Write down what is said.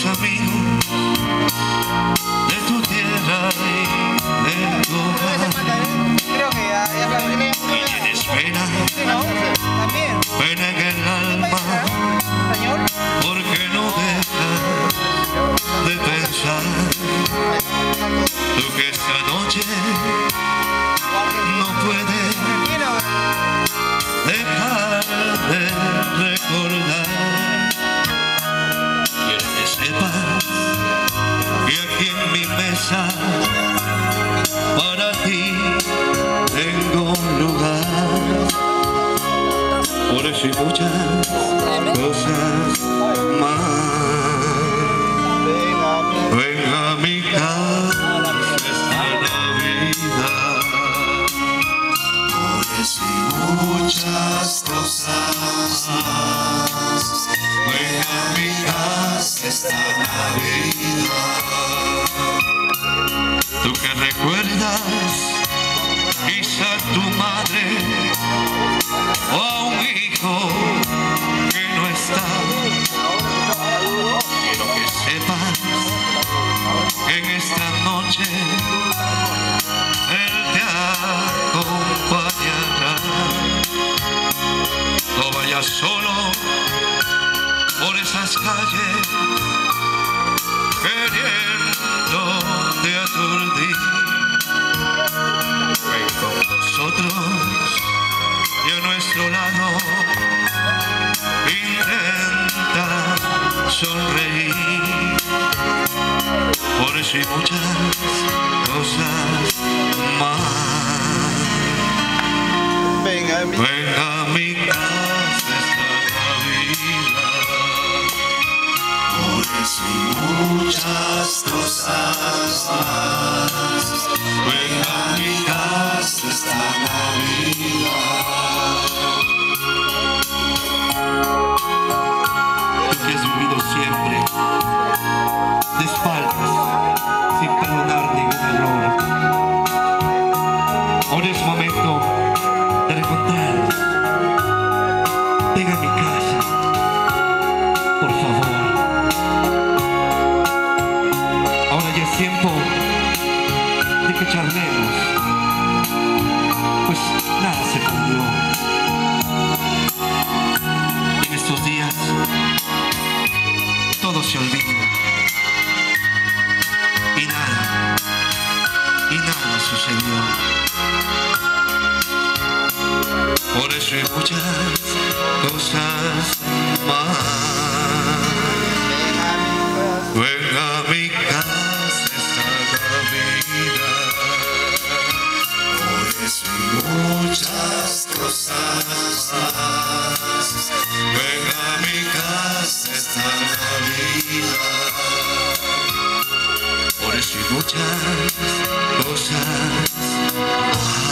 tus amigos, de tu tierra y de tu hogar. Creo que ya Y tienes pena, pena en el alma, porque no dejas de pensar. Tú que esta noche no puedes dejar de recordar. Quiero que sepas que aquí en mi mesa para ti tengo un lugar. Por eso y muchas cosas más. Venga a mi casa esta Navidad. Por eso y muchas cosas más. Venga a mi casa esta Navidad. Tú que recuerdas quizá a tu madre o a un hijo que no está. Quiero que sepas que en esta noche Él te acompañará. No vayas solo por esas calles queriendo te aturdir. Ven con nosotros y a nuestro lado intenta sonreír. Por eso y muchas cosas más. Venga a mi casa esta Navidad. Por eso y muchas cosas más. Venga a mi casa esta Navidad. Tú que has vivido siempre de espaldas, sin perdonar ningún error. Ahora es momento de reencontrarnos. Ven a mi casa, por favor. Ahora ya es tiempo de que charlemos, pues nada se perdió. En estos días todo se olvida y nada sucedió. Por eso hay muchas cosas más. Ven a mi casa esta Navidad. Por eso y muchas cosas más. Ven a mi casa esta Navidad. Por eso hay muchas cosas más.